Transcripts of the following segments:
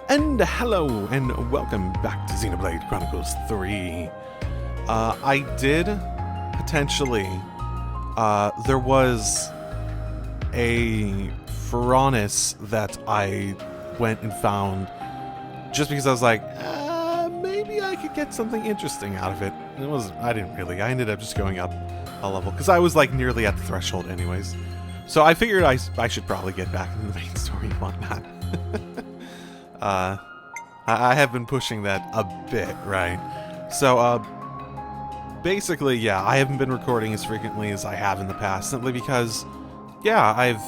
And hello, and welcome back to Xenoblade Chronicles 3. I did, potentially, there was a Pharaonis that I went and found just because I was like, maybe I could get something interesting out of it. And I didn't really. I ended up just going up a level, because I was like nearly at the threshold anyways. So I figured I should probably get back into the main story and whatnot. I have been pushing that a bit, right? So, basically, yeah, I haven't been recording as frequently as I have in the past, simply because, yeah, I've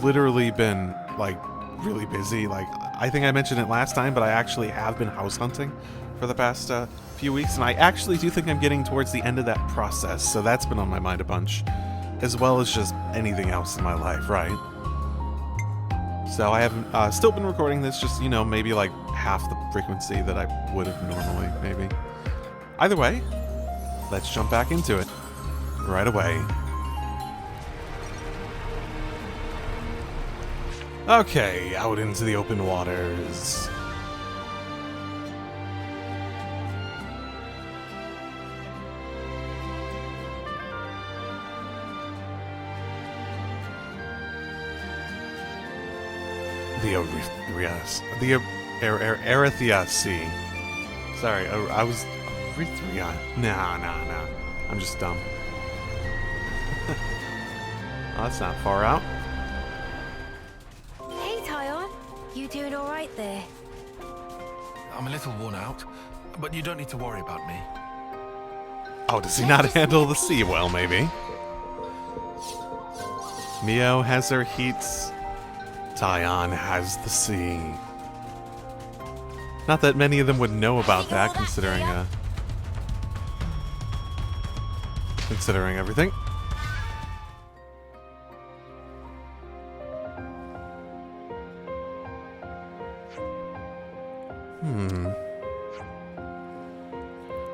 literally been, like, really busy. Like, I think I mentioned it last time, but I actually have been house hunting for the past few weeks, and I actually do think I'm getting towards the end of that process, so that's been on my mind a bunch, as well as just anything else in my life, right? So I haven't still been recording this, just, maybe like half the frequency that I would have normally, maybe. Either way, let's jump back into it right away. Okay, out into the open waters. The Erythea Sea. Sorry, I was Erythea. Nah. I'm just dumb. Oh, that's not far out. Hey, Tyon. You doing all right there? I'm a little worn out, but you don't need to worry about me. Oh, does he not handle the sea well, maybe? Mio has her heats. Tyon has the sea. Not that many of them would know about that, considering everything.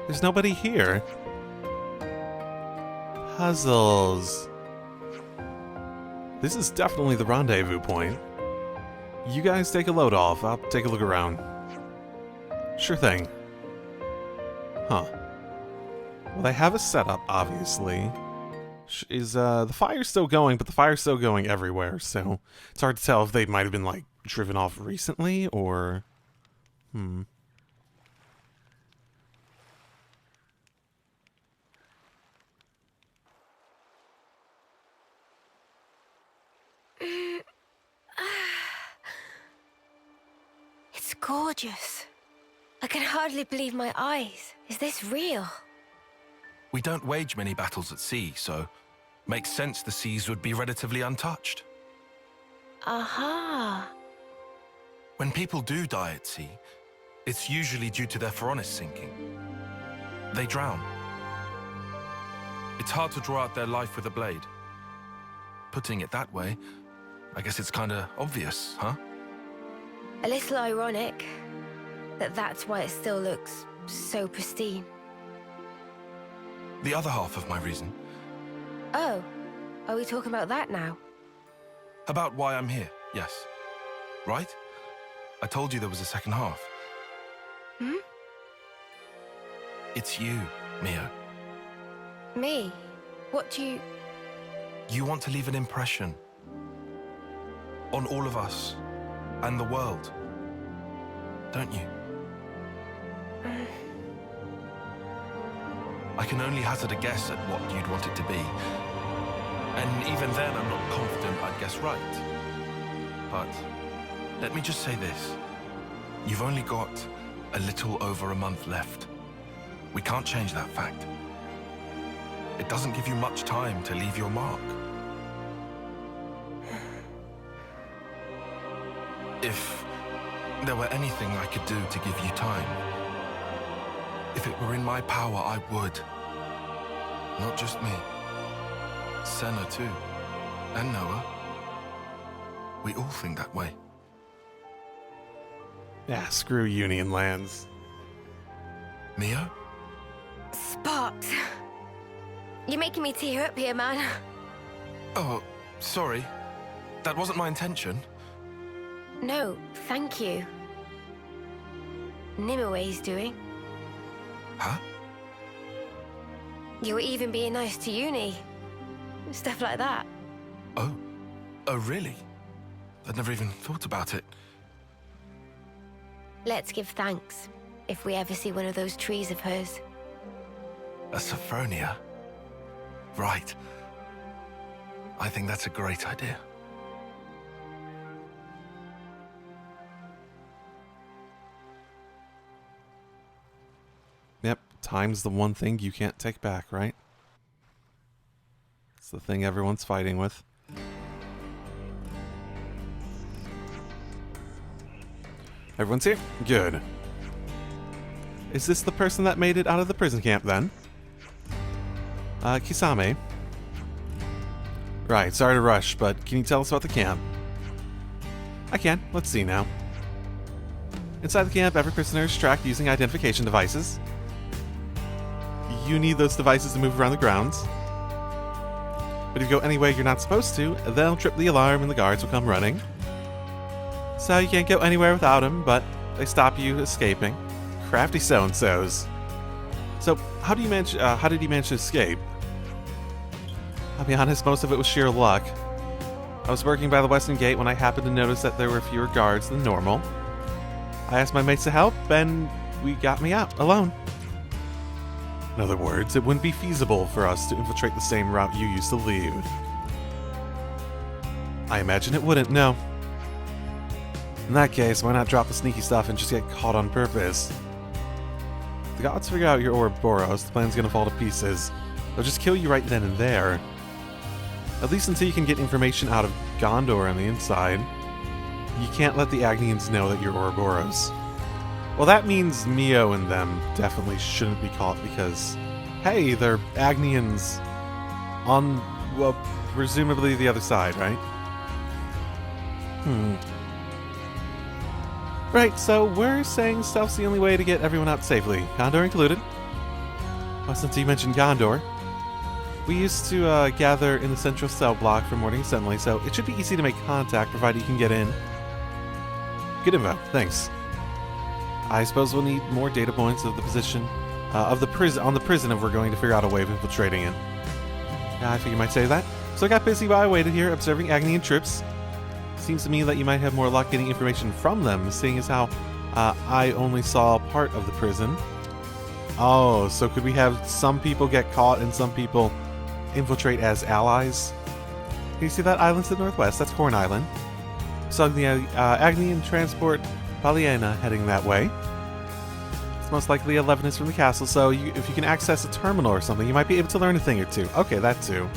There's nobody here. Puzzles. This is definitely the rendezvous point. You guys take a load off. I'll take a look around. Sure thing. Huh. Well, they have a setup, obviously. Is the fire still going? But the fire's still going everywhere, so it's hard to tell if they might have been, like, driven off recently, or... It's gorgeous. I can hardly believe my eyes. Is this real? We don't wage many battles at sea, so makes sense the seas would be relatively untouched. Aha. When people do die at sea, it's usually due to their Pharanis sinking. They drown. It's hard to draw out their life with a blade. Putting it that way, I guess it's kinda obvious, huh? A little ironic that's why it still looks so pristine. The other half of my reason. Oh, are we talking about that now? About why I'm here, yes. Right? I told you there was a second half. Hmm? It's you, Mio. Me? What do you... You want to leave an impression. On all of us. And the world. Don't you? I can only hazard a guess at what you'd want it to be. And even then, I'm not confident I'd guess right. But let me just say this. You've only got a little over a month left. We can't change that fact. It doesn't give you much time to leave your mark. If there were anything I could do to give you time, if it were in my power, I would. Not just me. Senna too. And Noah. We all think that way. Yeah, screw Union lands. Mio? Sparks. You're making me tear up here, man. Oh, sorry. That wasn't my intention. No, thank you. Nimue doing. Huh? You were even being nice to Uni. Stuff like that. Oh. Oh, really? I'd never even thought about it. Let's give thanks if we ever see one of those trees of hers. A Sophronia? Right. I think that's a great idea. Yep, time's the one thing you can't take back, right? It's the thing everyone's fighting with. Everyone's here? Good. Is this the person that made it out of the prison camp, then? Kisame. Right, sorry to rush, but can you tell us about the camp? I can. Let's see now. Inside the camp, every prisoner is tracked using identification devices. You need those devices to move around the grounds. But if you go anywhere you're not supposed to, they'll trip the alarm and the guards will come running. So you can't go anywhere without them, but they stop you escaping. Crafty so-and-sos. So, how did he manage to escape? I'll be honest, most of it was sheer luck. I was working by the western gate when I happened to notice that there were fewer guards than normal. I asked my mates to help, and we got me out, alone. In other words, it wouldn't be feasible for us to infiltrate the same route you used to leave. I imagine it wouldn't, no. In that case, why not drop the sneaky stuff and just get caught on purpose? If the gods figure out your Ouroboros, the plan's gonna fall to pieces. They'll just kill you right then and there. At least until you can get information out of Gondor on the inside. You can't let the Agnians know that you're Ouroboros. Well, that means Mio and them definitely shouldn't be caught because, hey, they're Agnians on, well, presumably the other side, right? Right, so we're saying stealth's the only way to get everyone out safely, Gondor included. Well, since you mentioned Gondor, we used to gather in the central cell block for morning assembly, so it should be easy to make contact provided you can get in. Good info, thanks. I suppose we'll need more data points of the position of the prison if we're going to figure out a way of infiltrating it. Yeah, I figured you might say that. So I got busy while I waited here observing Agnian troops. Seems to me that you might have more luck getting information from them, seeing as how I only saw part of the prison. Oh, so could we have some people get caught and some people infiltrate as allies? Can you see that island to the northwest? That's Corn Island. So the Agnian transport Baliena heading that way. It's most likely 11 is from the castle, so if you can access a terminal or something, you might be able to learn a thing or two. Okay, that too.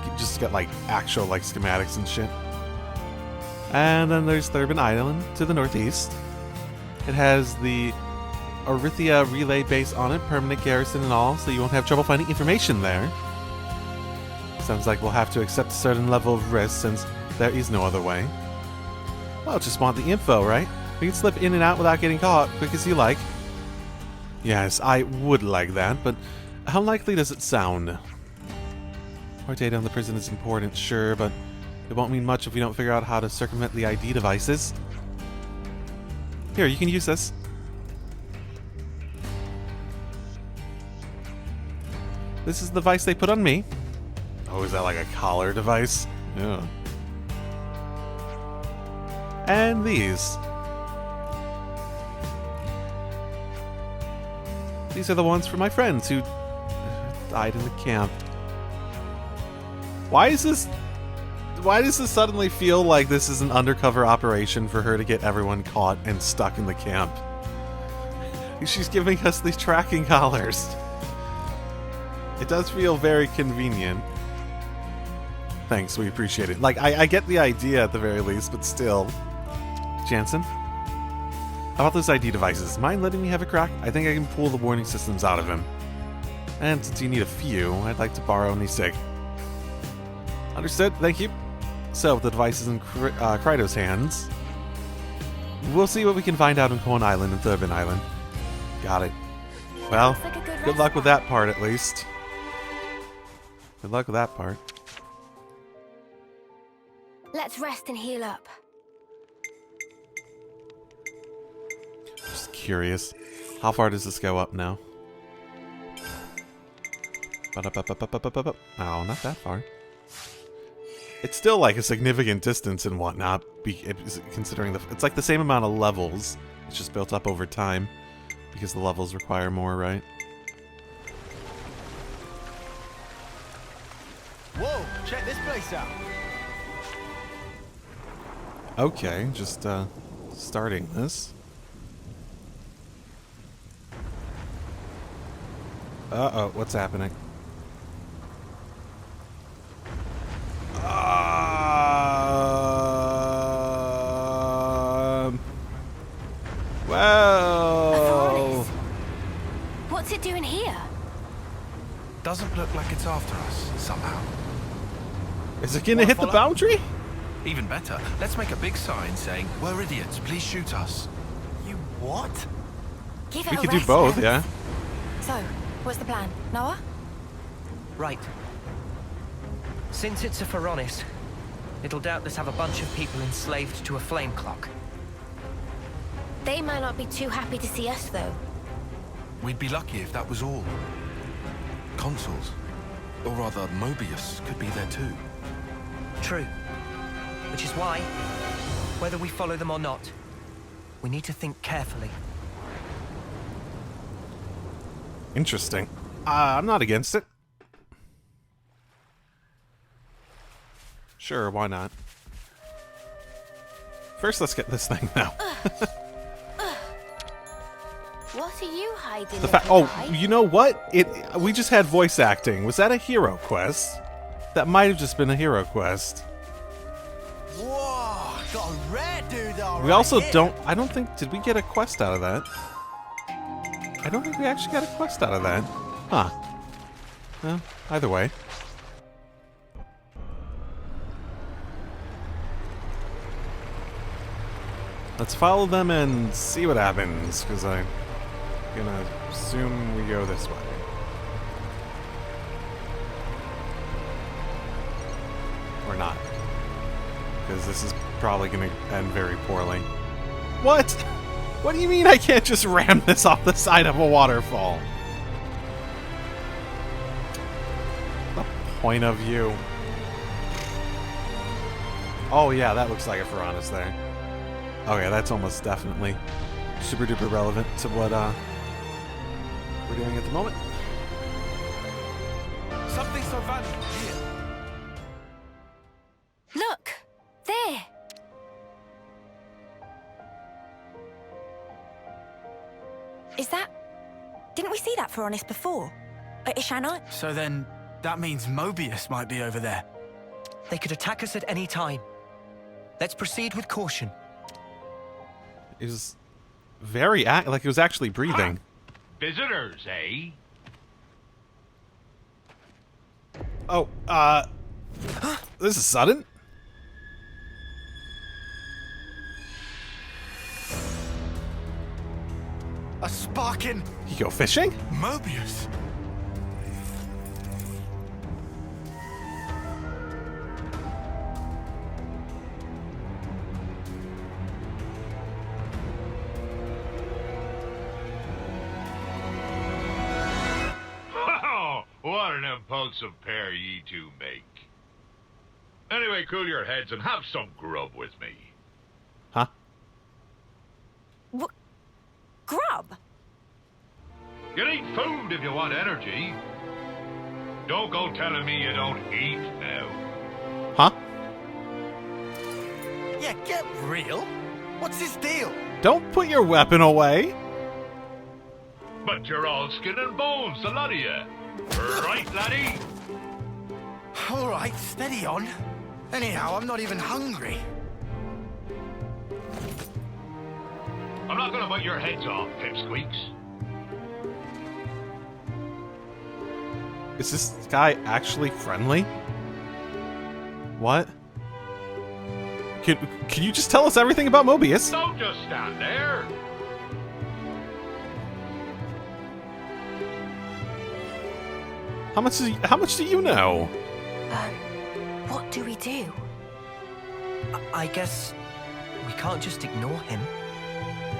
You just get like actual like schematics and shit. And then there's Thurbin Island to the northeast. It has the Orithia relay base on it, permanent garrison and all, so you won't have trouble finding information there. Sounds like we'll have to accept a certain level of risk since there is no other way. Well, just want the info, right? We can slip in and out without getting caught, quick as you like. Yes, I would like that, but how likely does it sound? More data on the prison is important, sure, but it won't mean much if we don't figure out how to circumvent the ID devices. Here, you can use this. This is the device they put on me. Oh, is that like a collar device? Yeah. And these. These are the ones for my friends who died in the camp. Why does this suddenly feel like this is an undercover operation for her to get everyone caught and stuck in the camp? She's giving us these tracking collars. It does feel very convenient. Thanks, we appreciate it. Like, I get the idea at the very least, but still. Jansen? How about those ID devices? Mind letting me have a crack? I think I can pull the warning systems out of him. And since you need a few, I'd like to borrow Nisig. Understood, thank you. So, the device is in Krydo's hands. We'll see what we can find out on Corn Island and Thurbin Island. Got it. Well, good luck with that part at least. Good luck with that part. Let's rest and heal up. Just curious. How far does this go up now? Oh, not that far. It's still like a significant distance and whatnot, considering it's like the same amount of levels. It's just built up over time because the levels require more, right? Whoa, check this place out. Okay, just starting this. Uh-oh, what's happening? Well... What's it doing here? Doesn't look like it's after us, somehow. Is it gonna hit the boundary? Even better, let's make a big sign saying, "We're idiots, please shoot us." You what? Give it We a could do rest, both, Lance. yeah. So, what's the plan? Noah? Right. Since it's a Pharaonis, it'll doubtless have a bunch of people enslaved to a flame clock. They might not be too happy to see us, though. We'd be lucky if that was all. Consuls, or rather Mobius, could be there too. True. Which is why, whether we follow them or not, we need to think carefully. Interesting. I'm not against it. Sure, why not? First, let's get this thing now. What are you hiding? The fact. Oh, you know what? We just had voice acting. Was that a hero quest? That might have just been a hero quest. Whoa, got a rare dude all We right also here. don't. I don't think. Did we get a quest out of that? I don't think we actually got a quest out of that. Huh. Well, either way. Let's follow them and see what happens, because I'm gonna assume we go this way. Or not. Because this is probably gonna end very poorly. What? What do you mean I can't just ram this off the side of a waterfall? The point of view. Oh yeah, that looks like a Pharaonis there. Okay, that's almost definitely super duper relevant to what we're doing at the moment. Something so valuable here. Look! There! Is that... Didn't we see that Pharaonis before? At Ishana? So then, that means Mobius might be over there. They could attack us at any time. Let's proceed with caution. It was very like it was actually breathing. Visitors, eh? Oh, this is sudden. A sparking You go fishing? Mobius. What an impulsive pair ye two make. Anyway, cool your heads and have some grub with me. Huh? Grub? You need food if you want energy. Don't go telling me you don't eat now. Huh? Yeah, get real. What's this deal? Don't put your weapon away. But you're all skin and bones, the lot of you. Right, laddie? All right, steady on. Anyhow, I'm not even hungry. I'm not gonna bite your heads off, pipsqueaks. Is this guy actually friendly? What? Can you just tell us everything about Mobius? Don't just stand there. How much do you know? What do we do? I guess we can't just ignore him.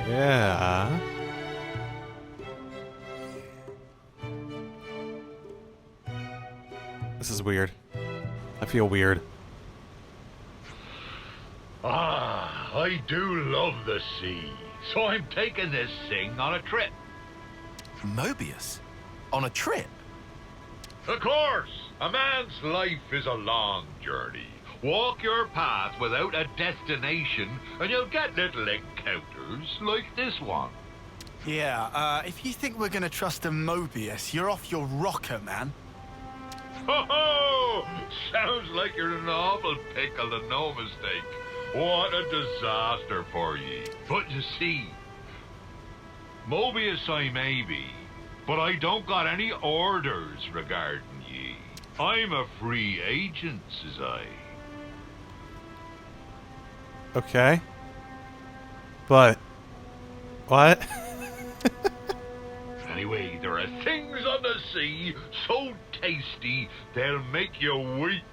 Yeah. This is weird. I feel weird. Ah, I do love the sea, so I'm taking this thing on a trip. Mobius? On a trip? Of course, a man's life is a long journey. Walk your path without a destination, and you'll get little encounters like this one. Yeah, if you think we're gonna trust a Mobius, you're off your rocker, man. Ho ho! Sounds like you're in an awful pickle and no mistake. What a disaster for ye. But you see, Mobius I may be, but I don't got any orders regarding ye. I'm a free agent, says I. Okay. But what? Anyway, there are things on the sea so tasty they'll make you weep,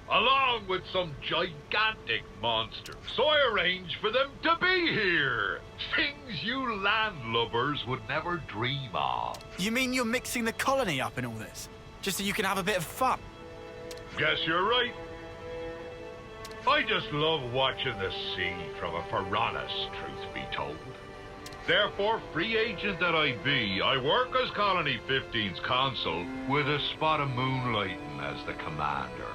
along with some gigantic monsters. So I arranged for them to be here. Things you landlubbers would never dream of. You mean you're mixing the colony up in all this? Just so you can have a bit of fun? Guess you're right. I just love watching the sea from a Piranhas, truth be told. Therefore, free agent that I be, I work as Colony 15's consul with a spot of moonlighting as the commander.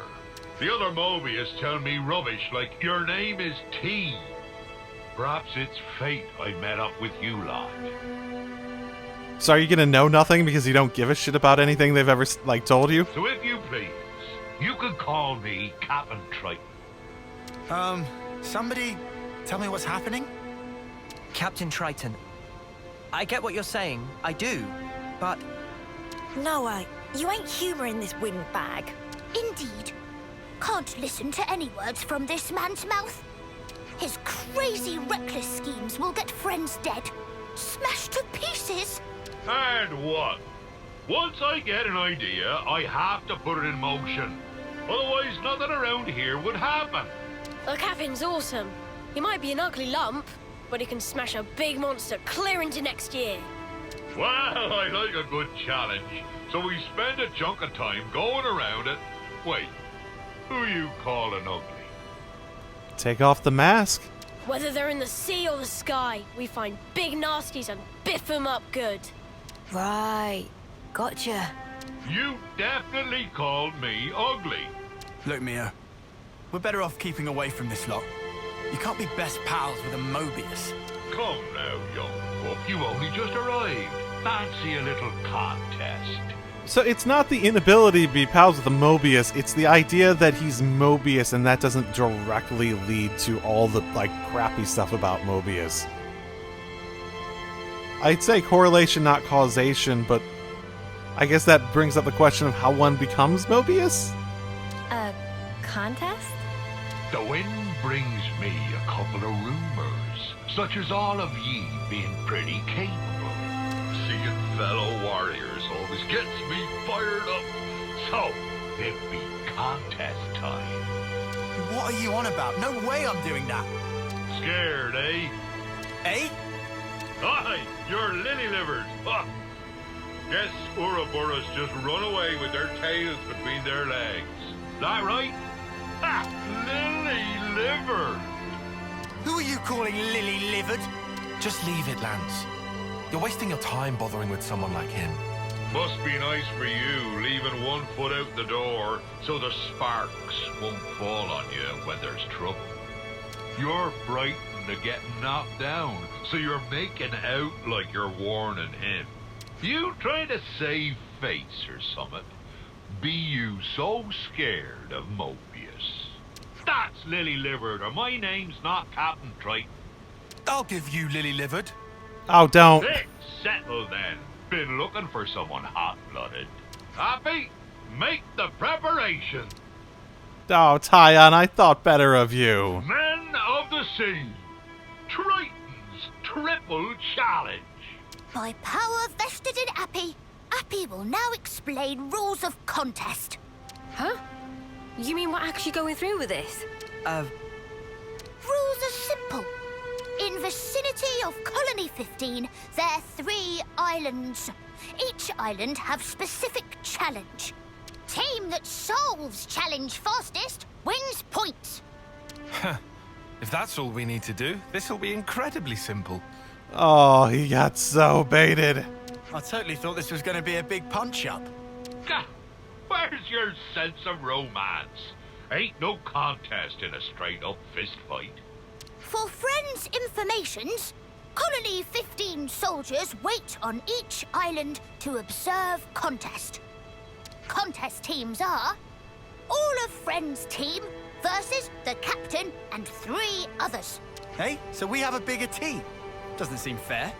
The other Mobius tell me rubbish like your name is T. Perhaps it's fate I met up with you lot. So are you gonna know nothing because you don't give a shit about anything they've ever like told you? So if you please, you can call me Captain Triton. Somebody tell me what's happening? Captain Triton, I get what you're saying, I do, but... Noah, you ain't humouring this windbag. Indeed. Can't listen to any words from this man's mouth. His crazy, reckless schemes will get friends dead, smashed to pieces. And what? Once I get an idea, I have to put it in motion. Otherwise, nothing around here would happen. The captain's awesome. He might be an ugly lump, but he can smash a big monster clear into next year. Well, I like a good challenge. So we spend a chunk of time going around it. Wait, who you calling ugly? Take off the mask. Whether they're in the sea or the sky, we find big nasties and biff them up good. Right. Gotcha. You definitely called me ugly. Look, Mia, we're better off keeping away from this lot. You can't be best pals with a Mobius. Come now, young buck. You only just arrived. Fancy a little contest. So it's not the inability to be pals with the Mobius, it's the idea that he's Mobius and that doesn't directly lead to all the, like, crappy stuff about Mobius. I'd say correlation, not causation, but I guess that brings up the question of how one becomes Mobius? A contest? The wind brings me a couple of rumors, such as all of ye being pretty capable. Seeing fellow warriors always gets me fired up. So, it be contest time. What are you on about? No way I'm doing that. Scared, eh? Eh? Aye, you're lily-livered. Ha! Guess Ouroboros just run away with their tails between their legs. That right? Ha! Lily-livered! Who are you calling lily-livered? Just leave it, Lance. You're wasting your time bothering with someone like him. Must be nice for you, leaving one foot out the door so the sparks won't fall on you when there's trouble. You're frightened of getting knocked down, so you're making out like you're warning him. You trying to save face or something? Be you so scared of Mobius? That's lily-livered, or my name's not Captain Triton. I'll give you lily-livered. Oh, don't. It's settled then. Been looking for someone hot-blooded. Happy? Make the preparation. Oh, Tyon, I thought better of you. Men of the sea, Triton's triple challenge. By power vested in Appy, Appy will now explain rules of contest. Huh? You mean we're actually going through with this? Rules are simple. In vicinity of Colony 15, there are 3 islands. Each island have specific challenge. Team that solves challenge fastest wins points. If that's all we need to do, this'll be incredibly simple. Oh, he got so baited. I totally thought this was going to be a big punch-up. Gah, where's your sense of romance? Ain't no contest in a straight-up fist fight. For friends' informations, Colony 15 soldiers wait on each island to observe contest. Contest teams are all of Friends' team versus the captain and 3 others. Hey, so we have a bigger team. Doesn't seem fair.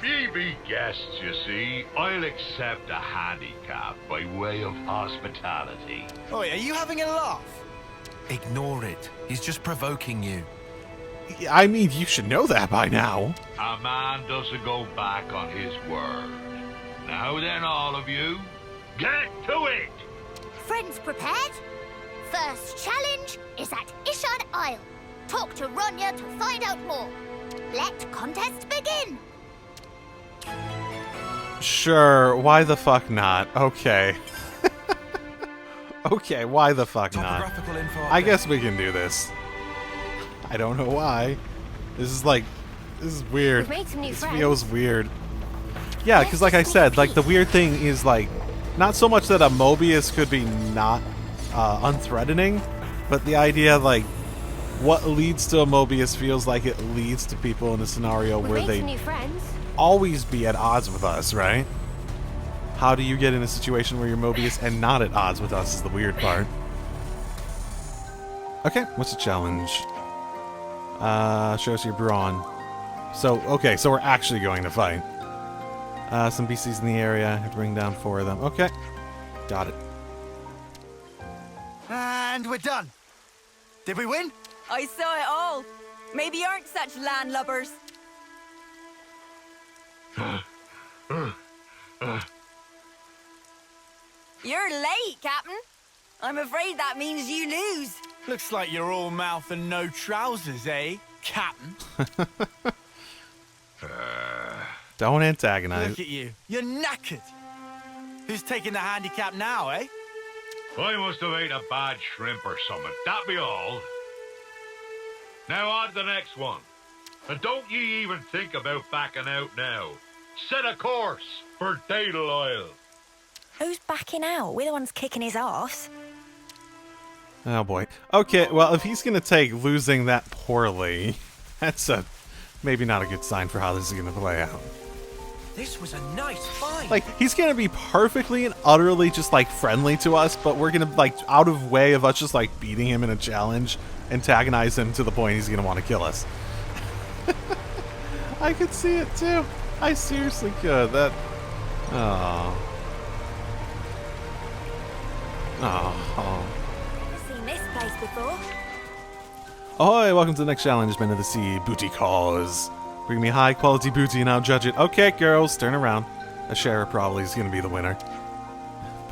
Ye be guests, you see. I'll accept a handicap by way of hospitality. Oi, are you having a laugh? Ignore it. He's just provoking you. I mean, you should know that by now. A man doesn't go back on his word. Now then, all of you, get to it! Friends prepared? First challenge is at Ishan Isle. Talk to Ronya to find out more. Let contest begin. Sure, why the fuck not? Okay. Okay, why the fuck not? Topographical info I update. guess we can do this. I don't know why. This is weird. We've made some new This friends. feels weird. Yeah, because like I said, like the weird thing is like, not so much that a Mobius could be not unthreatening, but the idea like, what leads to a Mobius feels like it leads to people in a scenario We've where made they some new friends. always be at odds with us, right? How do you get in a situation where you're Mobius and not at odds with us is the weird part. Okay, what's the challenge? Show us your brawn. So, okay, so we're actually going to fight. Some BCs in the area. Have to bring down 4 of them. Okay, got it. And we're done. Did we win? I saw it all. Maybe you aren't such landlubbers. You're late, Captain. I'm afraid that means you lose. Looks like you're all mouth and no trousers, eh, Captain? Don't antagonize. Look at you. You're knackered. Who's taking the handicap now, eh? I must have ate a bad shrimp or something. That be all. Now on to the next one. And don't ye even think about backing out now. Set a course for Daedal Isle. Who's backing out? We're the ones kicking his arse. Oh boy. Okay, well, if he's gonna take losing that poorly, that's maybe not a good sign for how this is gonna play out. This was a nice fight. Like, he's gonna be perfectly and utterly just, like, friendly to us, but we're gonna, like, out of way of us just, like, beating him in a challenge, antagonize him to the point he's gonna want to kill us. I could see it, too. I seriously could. That... Oh. Oh. I've seen this place before. Ahoy, welcome to the next challenge, Men of the Sea, Booty Calls. Bring me high quality booty and I'll judge it. Okay, girls, turn around. Ashera probably is gonna be the winner.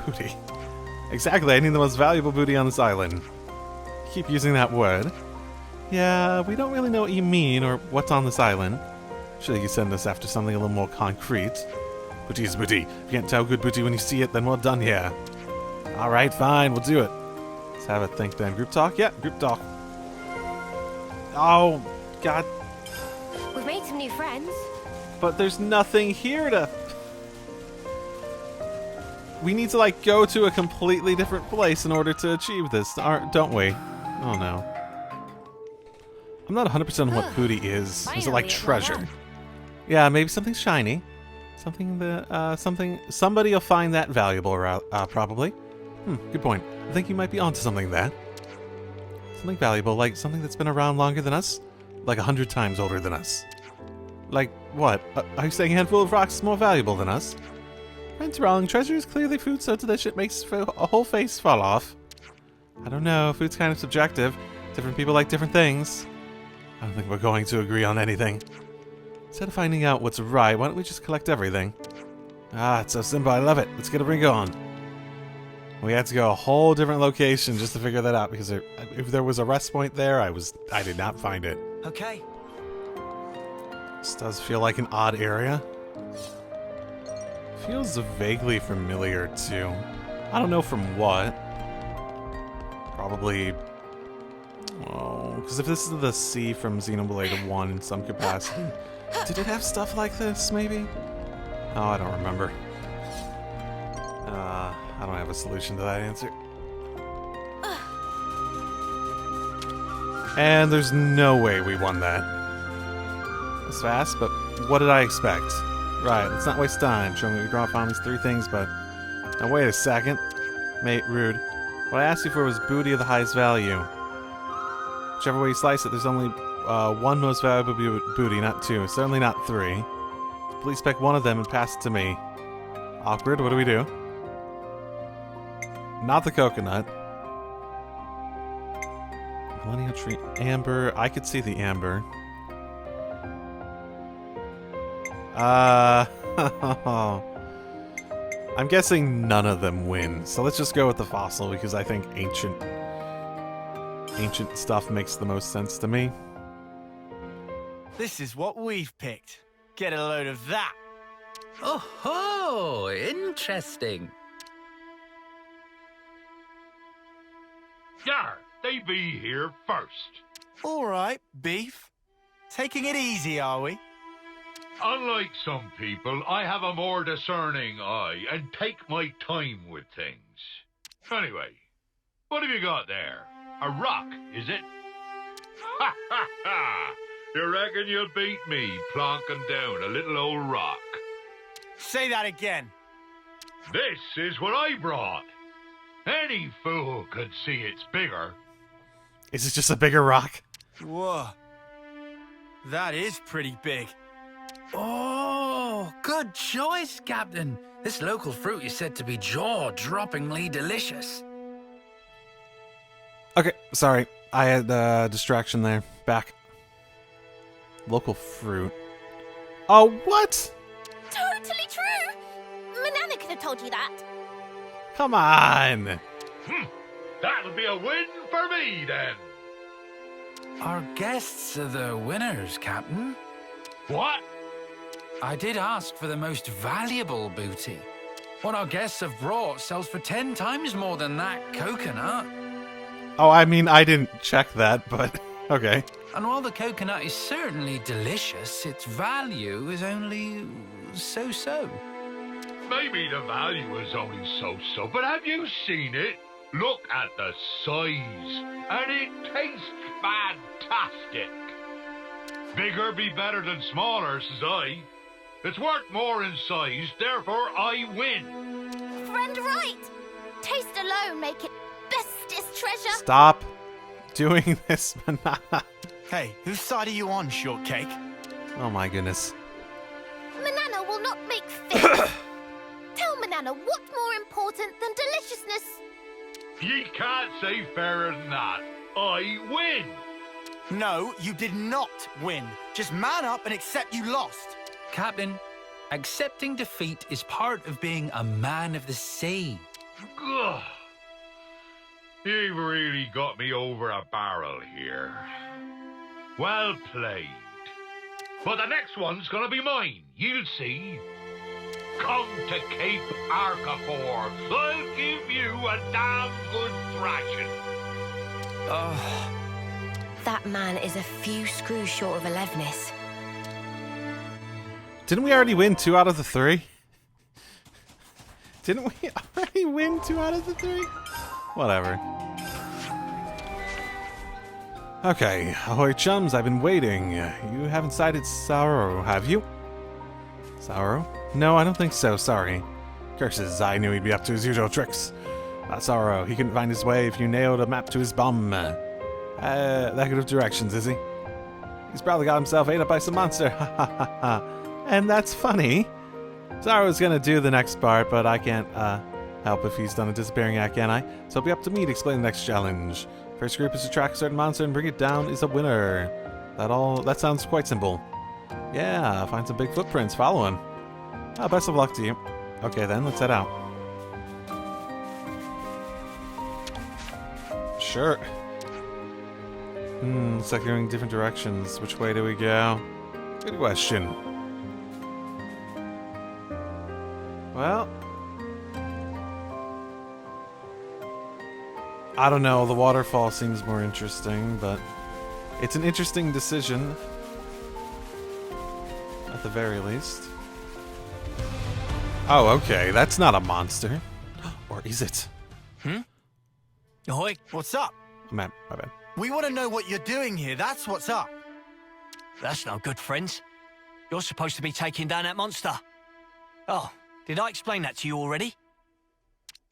Booty. Exactly, I need the most valuable booty on this island. Keep using that word. Yeah, we don't really know what you mean or what's on this island. Should you send us after something a little more concrete? Booty is booty. If you can't tell good booty when you see it, then we're done here. Alright, fine, we'll do it. Let's have a think then. Group talk? Yeah, group talk. Oh, God. We've made some new friends. But there's nothing here to... We need to, like, go to a completely different place in order to achieve this, don't we? Oh, no. I'm not 100% what booty is. Is it, Finally, like, it treasure? went up. Yeah, maybe something shiny. Something that, somebody will find that valuable, probably. Good point. I think you might be onto something there. Something valuable, like something that's been around longer than us? Like 100 times older than us. Like, what? Are you saying a handful of rocks is more valuable than us? Friend's wrong. Treasure is clearly food so delicious it makes a whole face fall off. I don't know. Food's kind of subjective. Different people like different things. I don't think we're going to agree on anything. Instead of finding out what's right, why don't we just collect everything? Ah, it's so simple. I love it. Let's get a ring on. We had to go a whole different location just to figure that out because if there was a rest point there, I did not find it. Okay. This does feel like an odd area. Feels vaguely familiar too. I don't know from what. Probably. Oh, because if this is the sea from Xenoblade 1 in some capacity, did it have stuff like this? Maybe. Oh, I don't remember. I don't have a solution to that answer. And there's no way we won that. It's fast, but what did I expect? Right, let's not waste time. Show me we draw upon these 3 things, but... Now wait a second. Mate, rude. What I asked you for was booty of the highest value. Whichever way you slice it, there's only 1 most valuable booty, not 2. Certainly not 3. Please pick one of them and pass it to me. Awkward, what do we do? Not the coconut. Millennial tree. Amber. I could see the amber. I'm guessing none of them win. So let's just go with the fossil because I think ancient stuff makes the most sense to me. This is what we've picked. Get a load of that. Oh ho! Interesting. Yar, they be here first. All right, beef. Taking it easy, are we? Unlike some people, I have a more discerning eye and take my time with things. Anyway, what have you got there? A rock, is it? Ha ha ha! You reckon you'll beat me plonking down a little old rock? Say that again. This is what I brought. Any fool could see it's bigger. Is it just a bigger rock? Whoa. That is pretty big. Oh, good choice, Captain. This local fruit is said to be jaw-droppingly delicious. Okay, sorry. I had a distraction there. Back. Local fruit. Oh, what? Totally true! Manana could have told you that. Come on. That'll be a win for me, then. Our guests are the winners, Captain. What? I did ask for the most valuable booty. What our guests have brought sells for 10 times more than that coconut. Oh, I mean, I didn't check that, but okay. And while the coconut is certainly delicious, its value is only so-so. Maybe the value is only so-so, but have you seen it? Look at the size, and it tastes fantastic. Bigger be better than smaller, says I. It's worth more in size, therefore I win. Friend right. Taste alone make it bestest treasure. Stop doing this, Manana. Hey, whose side are you on, Shortcake? Oh my goodness. Manana will not make fit. Tell Manana what's more important than deliciousness. Ye can't say fairer than that. I win. No, you did not win. Just man up and accept you lost. Captain, accepting defeat is part of being a man of the sea. Ugh. You've really got me over a barrel here. Well played. But the next one's gonna be mine, you'll see. Come to Cape Arcafor. I'll give you a damn good thrashing. Oh, That man is a few screws short of 11ness. Didn't we already win 2 out of the 3? Didn't we already win 2 out of the 3? Whatever. Okay, ahoy chums, I've been waiting. You haven't sighted Sorrow, have you? Sorrow? No, I don't think so, sorry. Curses, I knew he'd be up to his usual tricks. Sorrow, he couldn't find his way if you nailed a map to his bum. That good of directions, is he? He's probably got himself ate up by some monster, ha ha ha ha. And that's funny. Sorrow's gonna do the next part, but I can't, help if he's done a disappearing act, can I? So it'll be up to me to explain the next challenge. First group is to track a certain monster and bring it down is a winner. That sounds quite simple. Yeah, find some big footprints, follow him. Best of luck to you. Okay then, let's head out. Sure. Looks like you're going different directions. Which way do we go? Good question. Well, I don't know. The waterfall seems more interesting, but it's an interesting decision. At the very least. Oh, okay. That's not a monster. Or is it? Ahoy, what's up? My bad. We want to know what you're doing here, that's what's up. That's no good, friends. You're supposed to be taking down that monster. Oh, did I explain that to you already?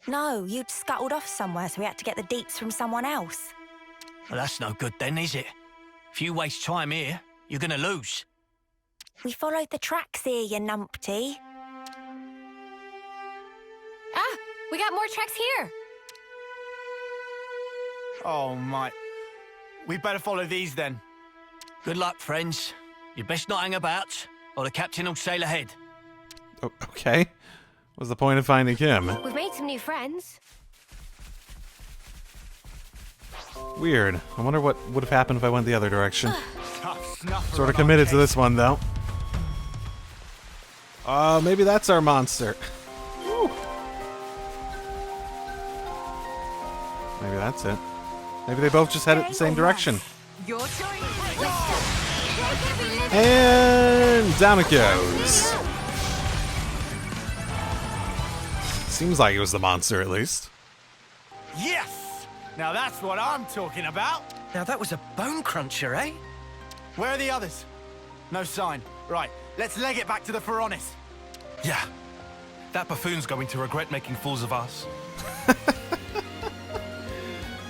No, you'd scuttled off somewhere, so we had to get the deets from someone else. Well, that's no good then, is it? If you waste time here, you're gonna lose. We followed the tracks here, you numpty. Ah, we got more tracks here. Oh, my. We better follow these then. Good luck, friends. You best not hang about, or the captain will sail ahead. Oh, okay. What's the point of finding him? We've made some new friends. Weird. I wonder what would have happened if I went the other direction. Tough snuff for Sort of an committed to arcade. this one, though. Maybe that's our monster. Woo. Maybe that's it. Maybe they both just headed the same direction. Your choice. And down it goes. Seems like it was the monster, at least. Yes! Now that's what I'm talking about. Now that was a bone cruncher, eh? Where are the others? No sign. Right, let's leg it back to the Pharaonis. Yeah. That buffoon's going to regret making fools of us.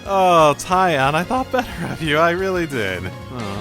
Oh, Tyan, I thought better of you. I really did. Oh.